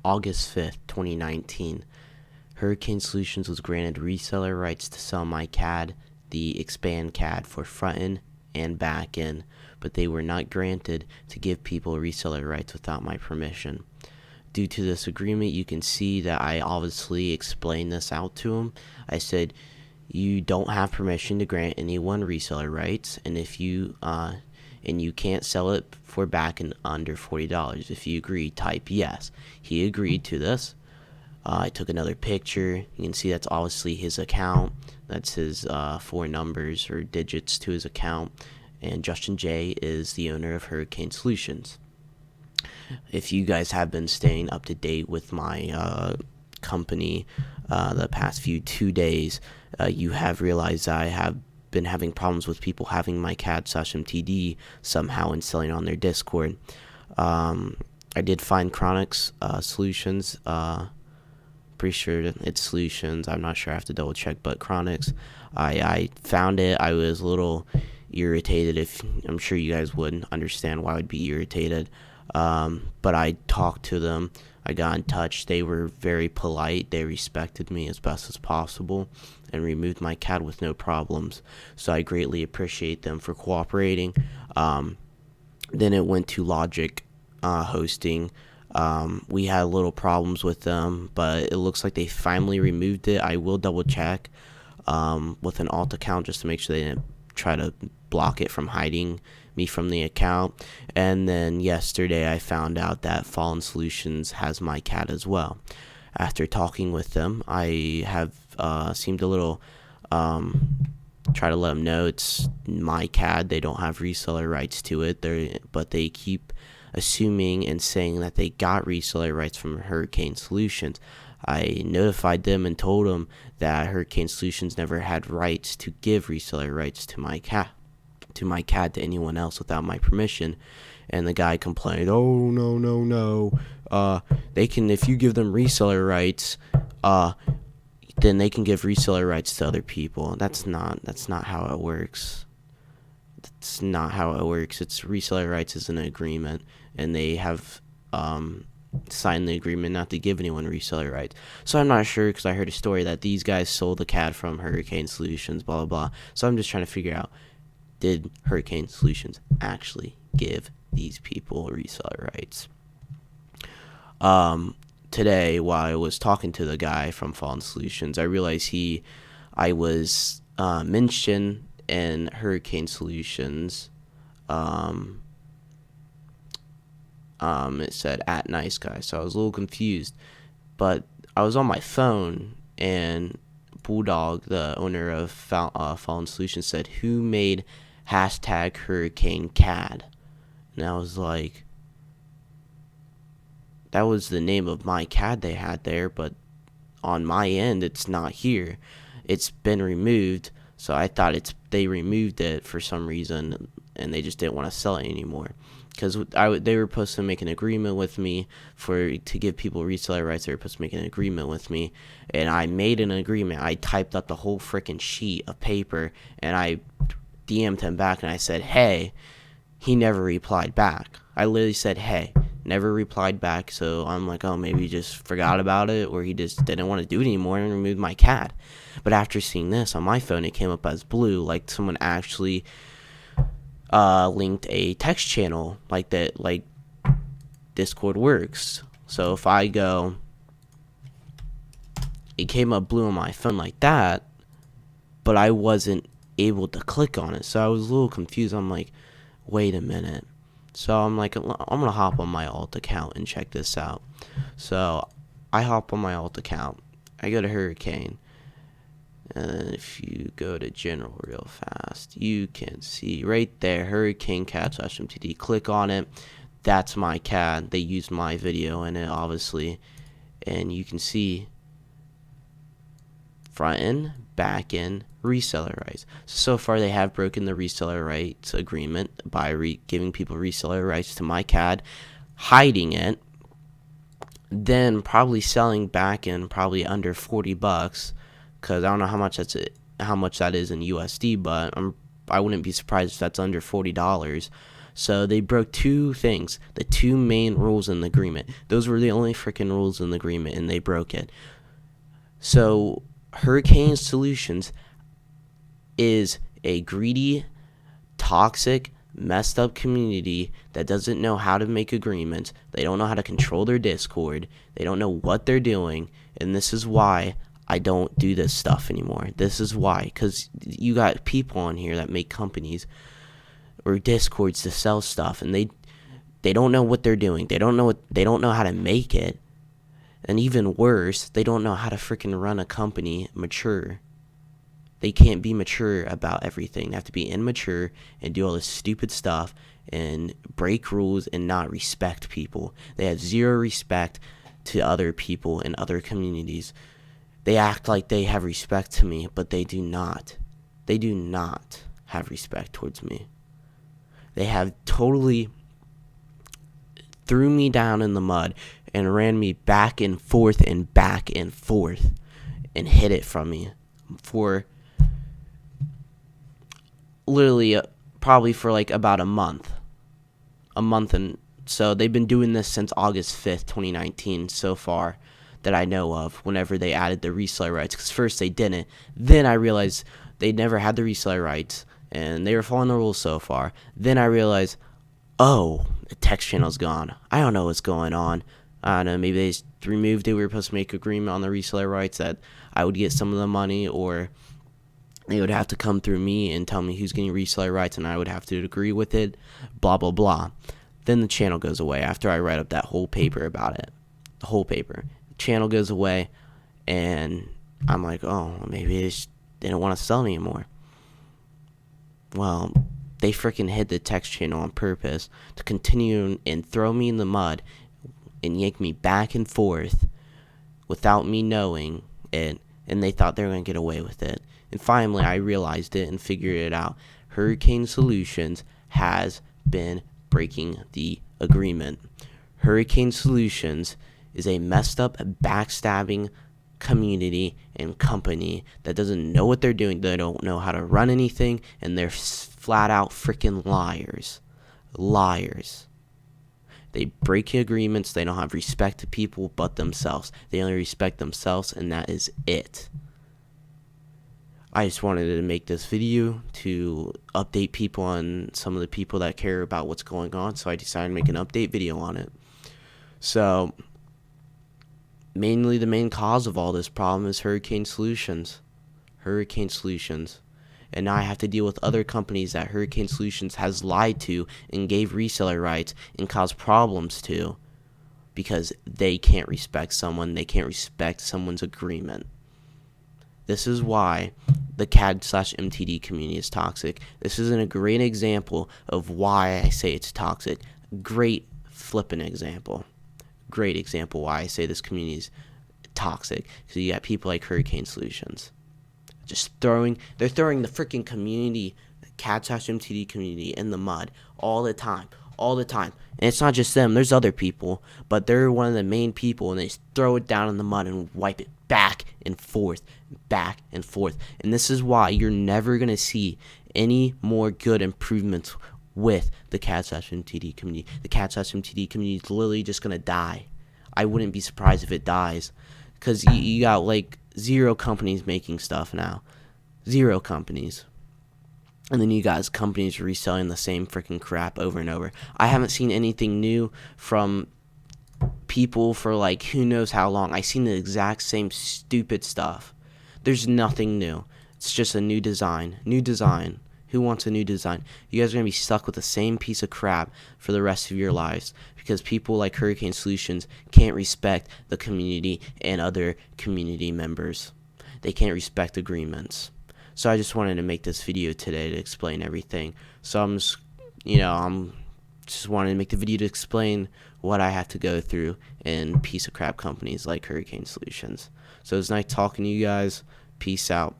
August 5th, 2019, Hurricane Solutions was granted reseller rights to sell my CAD, the Expand CAD, for front-end and back-end, but they were not granted to give people reseller rights without my permission. Due to this agreement, you can see that I obviously explained this out to them. I said, you don't have permission to grant anyone reseller rights, and if you can't sell it for back and under $40. If you agree, type yes. He agreed to this. I took another picture. You can see that's obviously his account. That's his 4 numbers or digits to his account. And Justin J is the owner of Hurricane Solutions. If you guys have been staying up to date with my company the past 2 days, you have realized I have been having problems with people having my CAD/MTD somehow and selling on their Discord. I did find Chronix Solutions. Pretty sure it's Solutions. I'm not sure. I have to double check. But Chronix, I found it. I was a little irritated. I'm sure you guys would understand why I would be irritated. But I talked to them. I got in touch. They were very polite. They respected me as best as possible and removed my CAD with no problems. So I greatly appreciate them for cooperating. Then it went to Logic Hosting. We had little problems with them, but it looks like they finally removed it. I will double check with an alt account just to make sure they didn't try to block it from hiding me from the account. And then yesterday I found out that Fallen Solutions has my CAD as well. After talking with them, I have seemed a little try to let them know it's my CAD. They don't have reseller rights to it. But they keep assuming and saying that they got reseller rights from Hurricane Solutions. I notified them and told them that Hurricane Solutions never had rights to give reseller rights to my CAD to anyone else without my permission. And the guy complained, "Oh, no. They can, if you give them reseller rights, then they can give reseller rights to other people." That's not how it works. That's not how it works. It's reseller rights is an agreement, and they have signed the agreement not to give anyone reseller rights. So I'm not sure, because I heard a story that these guys sold the CAD from Hurricane Solutions, blah, blah, blah. So I'm just trying to figure out, did Hurricane Solutions actually give these people reseller rights? Today, while I was talking to the guy from Fallen Solutions, I realized I was mentioned in Hurricane Solutions. It said @niceguy, so I was a little confused. But I was on my phone, and Bulldog, the owner of Fallen Solutions, said, "Who made #Hurricane CAD?" And I was like, that was the name of my CAD they had there, but on my end, it's not here. It's been removed, so I thought they removed it for some reason, and they just didn't want to sell it anymore. Because they were supposed to make an agreement with me to give people reseller rights. They were supposed to make an agreement with me, and I made an agreement. I typed up the whole freaking sheet of paper, and I DM'd him back, and I said, "Hey." He never replied back. I literally said, "Hey," never replied back. So I'm like, oh, maybe he just forgot about it, or he just didn't want to do it anymore and removed my CAD. But after seeing this on my phone, it came up as blue, like someone actually linked a text channel like that, like Discord works. So if I go, it came up blue on my phone like that, but I wasn't able to click on it. So I was a little confused. I'm like, wait a minute. So I'm like, I'm going to hop on my alt account and check this out. So I hop on my alt account. I go to Hurricane. And if you go to General real fast, you can see right there, Hurricane CAD/MTD. Click on it. That's my CAD. They used my video in it, obviously. And you can see front end, back end, reseller rights. So far, they have broken the reseller rights agreement by giving people reseller rights to my CAD, hiding it, then probably selling back end probably under $40. Because I don't know how much that is in USD, but I wouldn't be surprised if that's under $40. So they broke two things, the two main rules in the agreement. Those were the only freaking rules in the agreement, and they broke it. So Hurricane Solutions is a greedy, toxic, messed up community that doesn't know how to make agreements. They don't know how to control their Discord. They don't know what they're doing. And this is why I don't do this stuff anymore. This is why. Because you got people on here that make companies or Discords to sell stuff, and they don't know what they're doing. They don't know how to make it. And even worse, they don't know how to freaking run a company mature. They can't be mature about everything. They have to be immature and do all this stupid stuff and break rules and not respect people. They have zero respect to other people in other communities. They act like they have respect to me, but they do not. They do not have respect towards me. They have totally threw me down in the mud and ran me back and forth and hid it from me for literally probably for like about a month. And so they've been doing this since August 5th, 2019 so far that I know of, whenever they added the reseller rights. Because first they didn't. Then I realized they never had the reseller rights and they were following the rules so far. Then I realized, oh, the text channel's gone. I don't know what's going on. I don't know, maybe they just removed it. We were supposed to make an agreement on the reseller rights that I would get some of the money, or they would have to come through me and tell me who's getting reseller rights, and I would have to agree with it, blah, blah, blah. Then the channel goes away after I write up that whole paper about it. The whole paper. The channel goes away, and I'm like, oh, maybe they just didn't want to sell anymore. Well, they freaking hid the text channel on purpose to continue and throw me in the mud and yank me back and forth without me knowing it, and they thought they were going to get away with it. And finally, I realized it and figured it out. Hurricane Solutions has been breaking the agreement. Hurricane Solutions is a messed up, backstabbing community and company that doesn't know what they're doing. They don't know how to run anything, and they're flat out freaking liars. Liars. They break agreements. They don't have respect to people but themselves. They only respect themselves, and that is it. I just wanted to make this video to update people on some of the people that care about what's going on, so I decided to make an update video on it. So, mainly the main cause of all this problem is Hurricane Solutions. Hurricane Solutions. And now I have to deal with other companies that Hurricane Solutions has lied to and gave reseller rights and caused problems to, because they can't respect someone. They can't respect someone's agreement. This is why the CAD/MTD community is toxic. This isn't a great example of why I say it's toxic. Great flipping example. Great example why I say this community is toxic. Because you got people like Hurricane Solutions. They're throwing the freaking community, the CAD/MTD community, in the mud all the time. And it's not just them, there's other people, but they're one of the main people, and they just throw it down in the mud and wipe it back and forth. And this is why you're never going to see any more good improvements with the CAD/MTD community. The CAD/MTD community is literally just going to die. I wouldn't be surprised if it dies, because you got like 0 companies making stuff now. 0 companies. And then you guys, companies reselling the same freaking crap over and over. I haven't seen anything new from people for like who knows how long. I've seen the exact same stupid stuff. There's nothing new. It's just a new design. New design. Who wants a new design? You guys are going to be stuck with the same piece of crap for the rest of your lives, because people like Hurricane Solutions can't respect the community and other community members. They can't respect agreements. So I just wanted to make this video today to explain everything. So I'm just wanting to make the video to explain what I have to go through in piece of crap companies like Hurricane Solutions. So it's nice talking to you guys. Peace out.